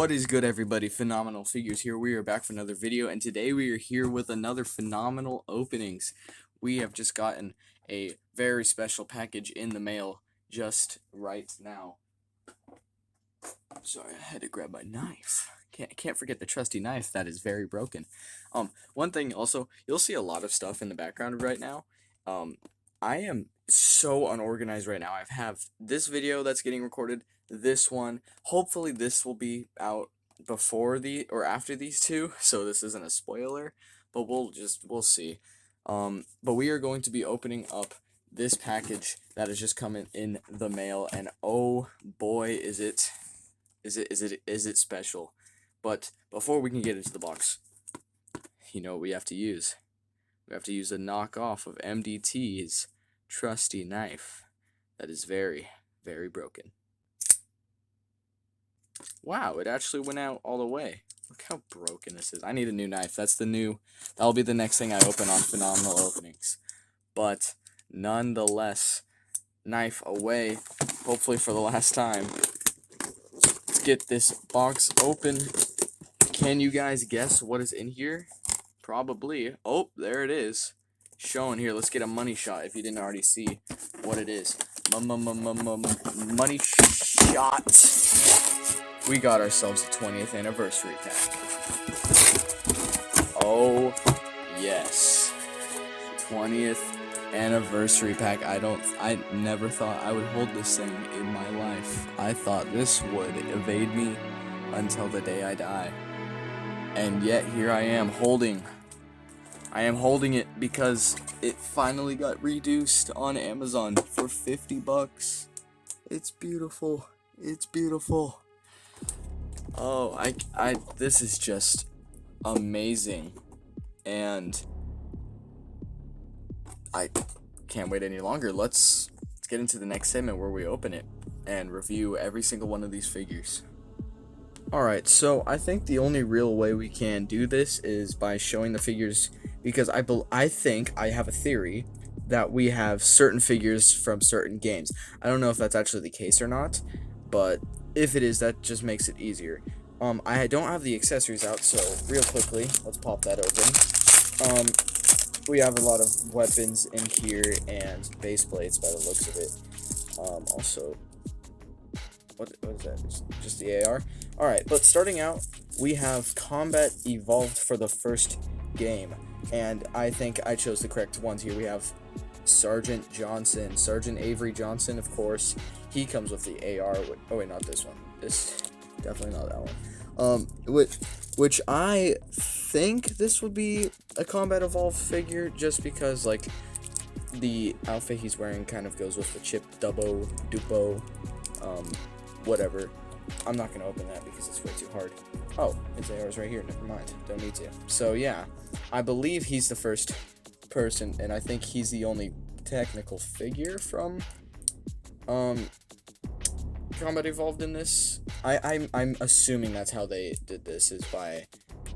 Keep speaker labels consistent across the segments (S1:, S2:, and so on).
S1: What is good, everybody? Phenomenal Figures here. We are back for another video, and today we are here with another phenomenal openings. We have just gotten a very special package in the mail just right now. Sorry, I had to grab my knife. Can't forget the trusty knife that is very broken. One thing also, you'll see a lot of stuff in the background right now. I am so unorganized right now. I have this video that's getting recorded, this one. Hopefully this will be out before or after these two, so this isn't a spoiler, but we'll see. But we are going to be opening up this package that has just come in the mail, and oh boy, is it special. But before we can get into the box, you know what we have to use. We have to use a knockoff of MDT's trusty knife that is very, very broken. Wow, it actually went out all the way. Look how broken this is. I need a new knife. That'll be the next thing I open on Phenomenal Openings. But nonetheless, knife away, hopefully for the last time. Let's get this box open. Can you guys guess what is in here? Probably. Oh, there it is. Showing here. Let's get a money shot if you didn't already see what it is. Money shot. We got ourselves a 20th anniversary pack. Oh, yes. 20th anniversary pack. I never thought I would hold this thing in my life. I thought this would evade me until the day I die. And yet here I am holding it because it finally got reduced on Amazon for $50. It's beautiful. It's beautiful. Oh, this is just amazing. And I can't wait any longer. Let's get into the next segment where we open it and review every single one of these figures. Alright, so I think the only real way we can do this is by showing the figures, because I think I have a theory that we have certain figures from certain games. I don't know if that's actually the case or not, but if it is, that just makes it easier. I don't have the accessories out, so real quickly, let's pop that open. We have a lot of weapons in here and base plates by the looks of it. Also, what is that? Just the AR? Alright, but starting out, we have Combat Evolved for the first game, and I think I chose the correct ones here. We have Sergeant Avery Johnson, of course. He comes with the AR. Oh wait, not this one. This definitely not that one. Which I think this would be a Combat Evolved figure, just because like the outfit he's wearing kind of goes with the Chip Dubbo Dupo, whatever. I'm not gonna open that because it's way too hard. Oh, his AR's right here. Never mind. Don't need to. So yeah, I believe he's the first person, and I think he's the only technical figure from Combat Evolved in this. I'm assuming that's how they did this, is by a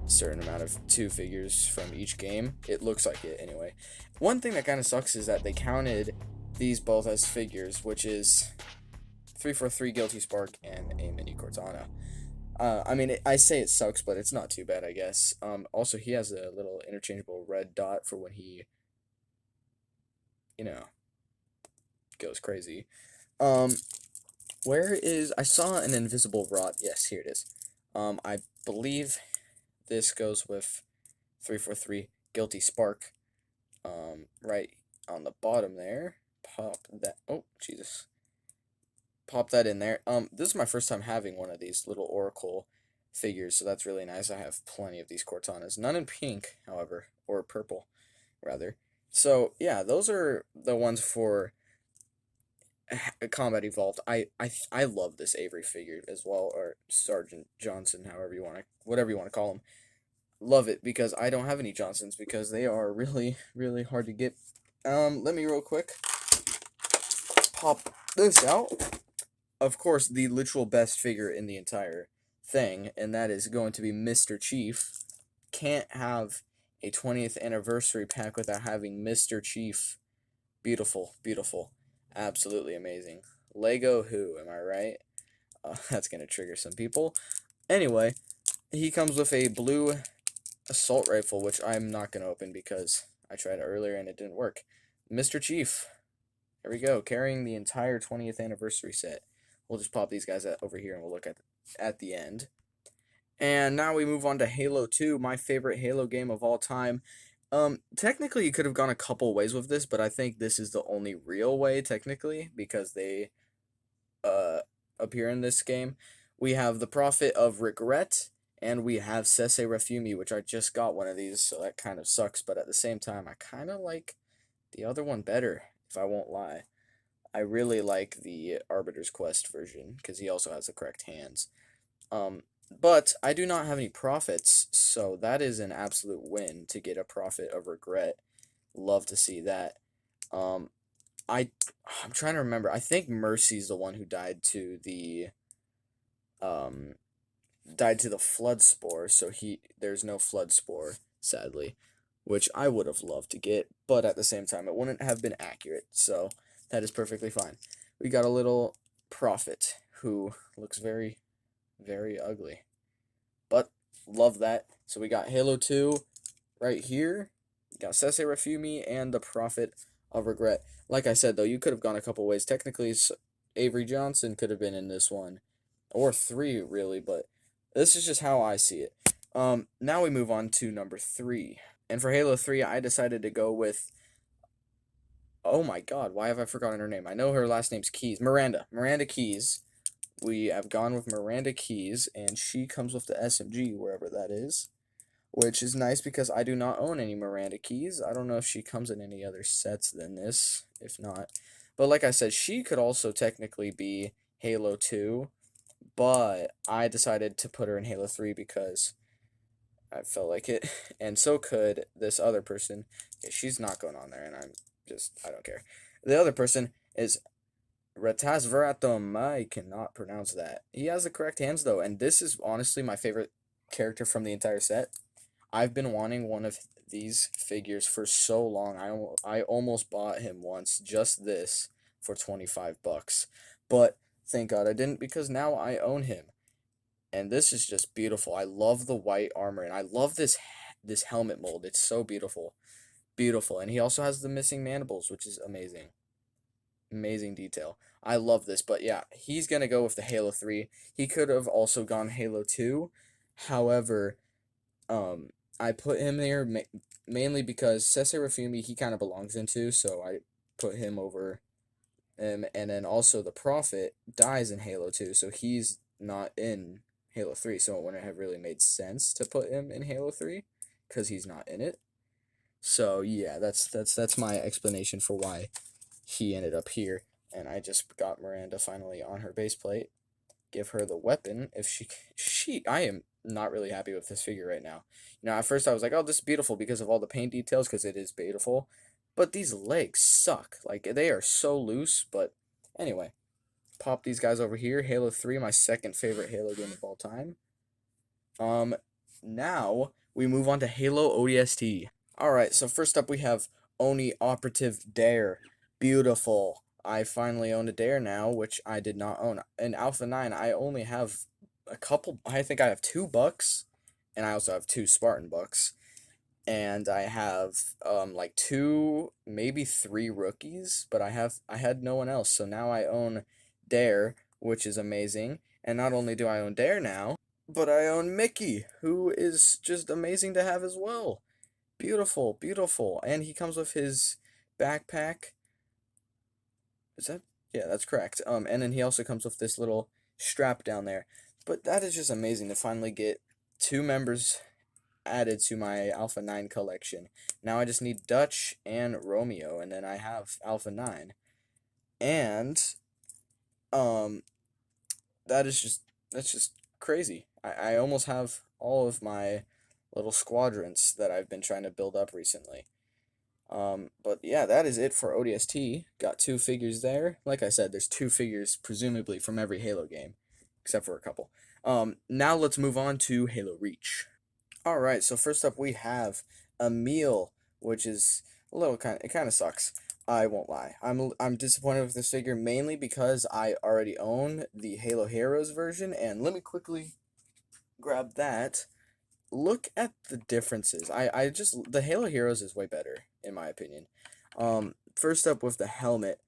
S1: certain amount of 2 figures from each game. It looks like it anyway. One thing that kind of sucks is that they counted these both as figures, which is 343 Guilty Spark and a mini Cortana. I mean, I say it sucks, but it's not too bad, I guess. Also, he has a little interchangeable red dot for when he, goes crazy. I saw an invisible rod. Yes, here it is. I believe this goes with 343 Guilty Spark. Right on the bottom there. Pop that. Oh, Jesus. Pop that in there. This is my first time having one of these little Oracle figures, so that's really nice. I have plenty of these Cortanas. None in pink, however, or purple, rather. So, yeah, those are the ones for Combat Evolved. I love this Avery figure as well, or Sergeant Johnson, whatever you want to call him. Love it, because I don't have any Johnsons, because they are really, really hard to get. Let me real quick pop this out. Of course, the literal best figure in the entire thing, and that is going to be Mr. Chief. Can't have a 20th anniversary pack without having Mr. Chief. Beautiful, beautiful. Absolutely amazing. Lego who, am I right? That's going to trigger some people. Anyway, he comes with a blue assault rifle, which I'm not going to open because I tried it earlier and it didn't work. Mr. Chief. There we go, carrying the entire 20th anniversary set. We'll just pop these guys over here and we'll look at the end. And now we move on to Halo 2, my favorite Halo game of all time. Technically, you could have gone a couple ways with this, but I think this is the only real way, technically, because they uh, appear in this game. We have the Prophet of Regret, and we have Sese Refumi, which I just got one of these, so that kind of sucks, but at the same time, I kind of like the other one better, if I won't lie. I really like the Arbiter's Quest version, because he also has the correct hands. But I do not have any profits, so that is an absolute win to get a Prophet of Regret. Love to see that. Um, I I'm trying to remember. I think Mercy's the one who um died to the flood spore, so there's no flood spore, sadly, which I would have loved to get, but at the same time it wouldn't have been accurate, so that is perfectly fine. We got a little Prophet who looks very, very ugly. But love that. So we got Halo 2 right here. We got Sese Refumi and the Prophet of Regret. Like I said, though, you could have gone a couple ways. Technically, Avery Johnson could have been in this one. Or 3, really, but this is just how I see it. Now we move on to number 3. And for Halo 3, I decided to go with... Oh my god, why have I forgotten her name? I know her last name's Keyes. Miranda. Miranda Keyes. We have gone with Miranda Keyes, and she comes with the SMG, wherever that is, which is nice because I do not own any Miranda Keyes. I don't know if she comes in any other sets than this, if not. But like I said, she could also technically be Halo 2, but I decided to put her in Halo 3 because I felt like it, and so could this other person. Okay, she's not going on there, and I don't care. The other person is Ratazveratum. I cannot pronounce that. He has the correct hands, though, and this is honestly my favorite character from the entire set. I've been wanting one of these figures for so long. I almost bought him once, just this, for 25 bucks. But thank God I didn't, because now I own him. And this is just beautiful. I love the white armor, and I love this helmet mold. It's so beautiful. Beautiful. And he also has the missing mandibles, which is amazing. Amazing detail. I love this, but yeah, he's gonna go with the Halo 3. He could have also gone Halo 2. However, I put him there mainly because Sese Refumi he kind of belongs into, so I put him over him. And then also the Prophet dies in Halo 2, so he's not in Halo 3, so it wouldn't have really made sense to put him in Halo 3 because he's not in it. So yeah, that's my explanation for why he ended up here. And I just got Miranda finally on her base plate. Give her the weapon. If I am not really happy with this figure right now. You know, at first I was like, oh, this is beautiful because of all the paint details, because it is beautiful. But these legs suck. Like, they are so loose. But anyway, pop these guys over here. Halo 3, my second favorite Halo game of all time. Now we move on to Halo ODST. Alright, so first up we have Oni Operative Dare. Beautiful. I finally own a Dare now, which I did not own. In Alpha 9, I only have a couple, I think I have 2 bucks, and I also have 2 Spartan bucks. And I have like 2, maybe 3 rookies, but I had no one else. So now I own Dare, which is amazing. And not only do I own Dare now, but I own Mickey, who is just amazing to have as well. Beautiful, beautiful. And he comes with his backpack. Is that? Yeah, that's correct. And then he also comes with this little strap down there. But that is just amazing to finally get 2 members added to my Alpha 9 collection. Now I just need Dutch and Romeo, and then I have Alpha 9. And um that's just crazy. I almost have all of my little squadrons that I've been trying to build up recently. But yeah, that is it for ODST. Got 2 figures there. Like I said, there's 2 figures presumably from every Halo game, except for a couple. Now let's move on to Halo Reach. Alright, so first up we have Emil, which is a little it kind of sucks. I won't lie. I'm disappointed with this figure mainly because I already own the Halo Heroes version, and let me quickly grab that. Look at the differences. I just the Halo Heroes is way better in my opinion. First up with the helmet.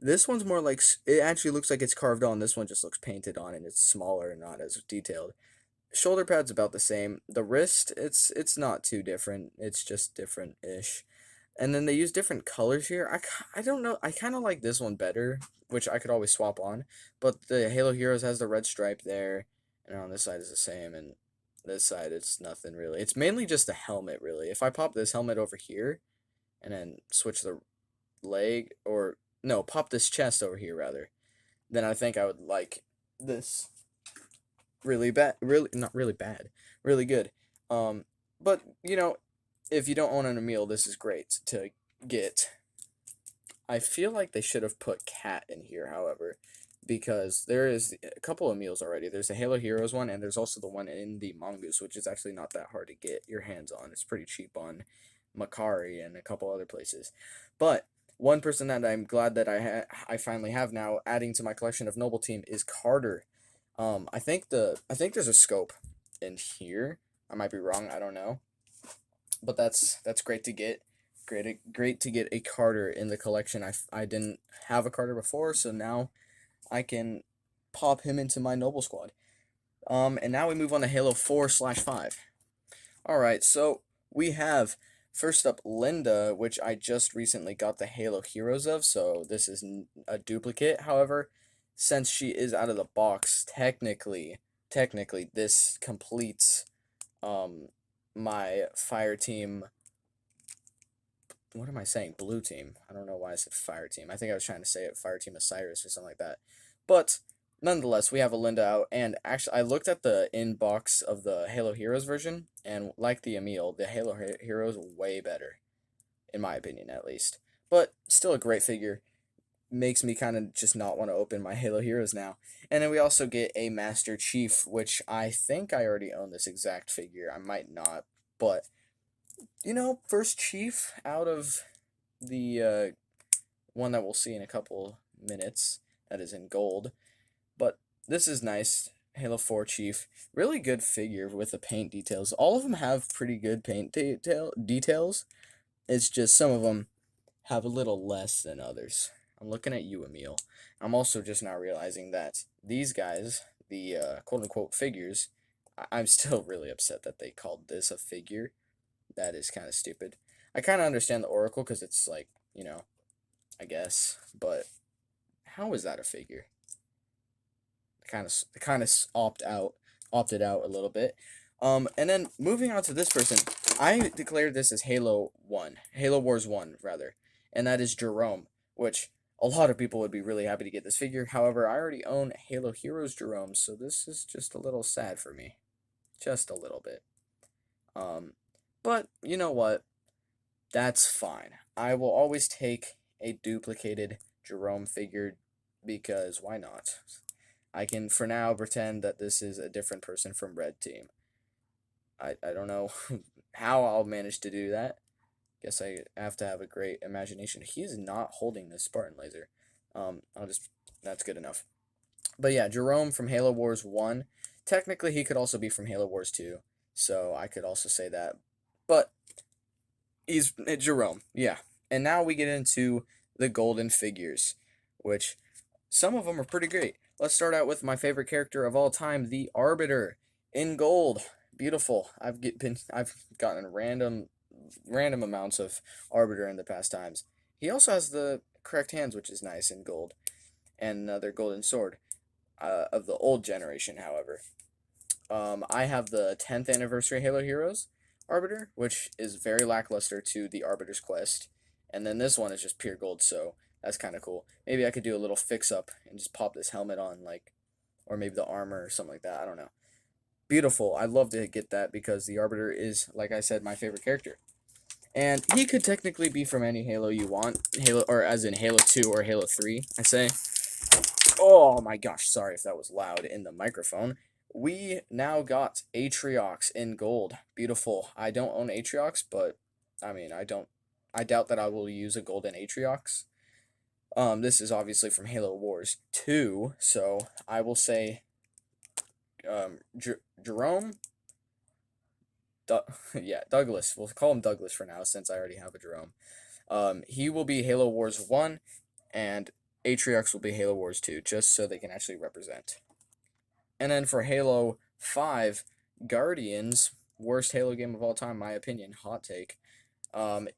S1: This one's more like it actually looks like it's carved on. This one just looks painted on and it's smaller and not as detailed. Shoulder pad's about the same. The wrist, it's not too different. It's just different-ish. And then they use different colors here. I don't know. I kind of like this one better, which I could always swap on. But the Halo Heroes has the red stripe there, and on this side is the same, and this side it's nothing really. It's mainly just the helmet, really. If I pop this helmet over here, and then switch the leg, or no, pop this chest over here rather, then I think I would like this really bad. Really, not really bad. Really good. But if you don't own an Emil, this is great to get. I feel like they should have put Cat in here, however, because there is a couple of meals already. There's a Halo Heroes one, and there's also the one in the Mongoose, which is actually not that hard to get your hands on. It's pretty cheap on Macari and a couple other places. But one person that I'm glad that I finally have now adding to my collection of Noble Team is Carter. I think there's a scope in here. I might be wrong. I don't know, but that's great to get. Great to get a Carter in the collection. I didn't have a Carter before, so now I can pop him into my Noble squad. And now we move on to Halo 4/5. All right, so we have first up Linda, which I just recently got the Halo Heroes of, so this is a duplicate. However, since she is out of the box, technically this completes my fire team. What am I saying? Blue team. I don't know why I said fire team. I think I was trying to say it fire team Osiris or something like that. But nonetheless, we have a Linda out, and actually, I looked at the inbox of the Halo Heroes version, and like the Emil, the Halo Heroes way better, in my opinion, at least. But still a great figure. Makes me kind of just not want to open my Halo Heroes now. And then we also get a Master Chief, which I think I already own this exact figure. I might not, but first Chief out of the one that we'll see in a couple minutes that is in gold. But this is nice. Halo 4 Chief. Really good figure with the paint details. All of them have pretty good paint details. It's just some of them have a little less than others. I'm looking at you, Emil. I'm also just now realizing that these guys, the quote-unquote figures, I'm still really upset that they called this a figure. That is kind of stupid. I kind of understand the Oracle because it's like, I guess, but how is that a figure? Kind of opted out a little bit. And then moving on to this person, I declared this as Halo Wars 1 rather, and that is Jerome, which a lot of people would be really happy to get this figure. However, I already own Halo Heroes Jerome, so this is just a little sad for me, just a little bit. But you know what? That's fine. I will always take a duplicated Jerome figure because why not? I can for now pretend that this is a different person from Red Team. I don't know how I'll manage to do that. Guess I have to have a great imagination. He's not holding this Spartan laser. That's good enough. But yeah, Jerome from Halo Wars 1. Technically, he could also be from Halo Wars 2. So I could also say that. But he's Jerome, yeah. And now we get into the golden figures, which some of them are pretty great. Let's start out with my favorite character of all time, the Arbiter, in gold. Beautiful. I've gotten random amounts of Arbiter in the past times. He also has the correct hands, which is nice, in gold, and another golden sword of the old generation. However, I have the 10th anniversary Halo Heroes Arbiter, which is very lackluster to the Arbiter's Quest, and then this one is just pure gold, so that's kind of cool. Maybe I could do a little fix-up and just pop this helmet on, like, or maybe the armor or something like that, I don't know. Beautiful. I'd love to get that because the Arbiter is, like I said, my favorite character. And he could technically be from any Halo you want, or as in Halo 2 or Halo 3, I say. Oh my gosh, sorry if that was loud in the microphone. We now got Atriox in gold. Beautiful. I don't own Atriox, but I mean, I doubt that I will use a golden Atriox. This is obviously from Halo Wars 2, so I will say Jerome. Yeah, Douglas. We'll call him Douglas for now, since I already have a Jerome. He will be Halo Wars 1, and Atriox will be Halo Wars 2, just so they can actually represent. And then for Halo 5, Guardians, worst Halo game of all time, my opinion, hot take,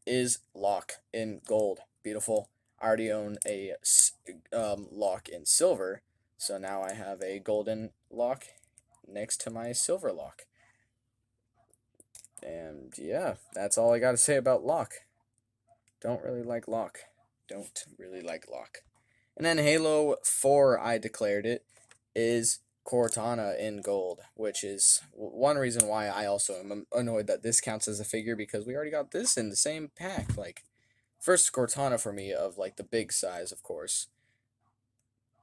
S1: is Locke in gold. Beautiful. I already own a Locke in silver, so now I have a golden Locke next to my silver Locke. And yeah, that's all I got to say about Locke. Don't really like Locke. Don't really like Locke. And then Halo 4, I declared it, is Cortana in gold, which is one reason why I also am annoyed that this counts as a figure, because we already got this in the same pack. Like, first Cortana for me, of like the big size, of course.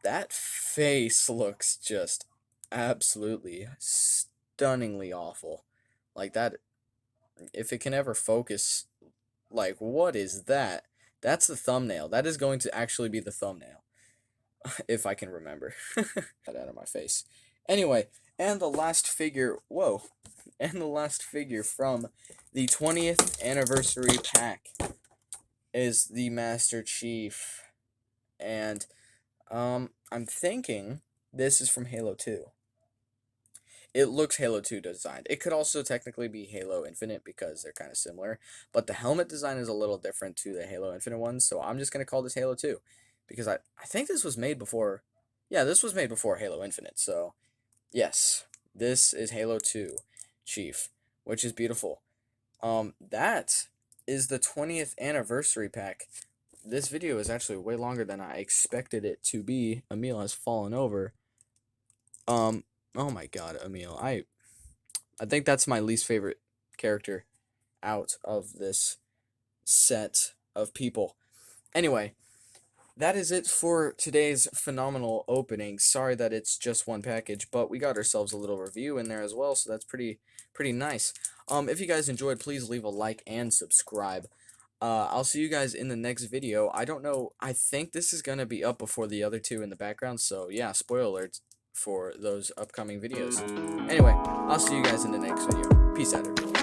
S1: That face looks just absolutely stunningly awful. Like that, if it can ever focus, like, what is that? That's the thumbnail. That is going to actually be the thumbnail. If I can remember. That out of my face. Anyway, and the last figure, whoa, and the last figure from the 20th anniversary pack is the Master Chief. And I'm thinking this is from Halo 2. It looks Halo 2 designed. It could also technically be Halo Infinite, because they're kind of similar, but the helmet design is a little different to the Halo Infinite ones, so I'm just going to call this Halo 2, because I think this was made before, yeah, this was made before Halo Infinite, so yes, this is Halo 2 Chief, which is beautiful. That is the 20th anniversary pack. This video is actually way longer than I expected it to be. Emil has fallen over. Oh my god, Emil. I think that's my least favorite character out of this set of people. Anyway, that is it for today's phenomenal opening. Sorry that it's just one package, but we got ourselves a little review in there as well, so that's pretty nice. If you guys enjoyed, please leave a like and subscribe. I'll see you guys in the next video. I don't know, I think this is gonna be up before the other two in the background, so yeah, spoiler alerts for those upcoming videos. Anyway, I'll see you guys in the next video. Peace out, everyone.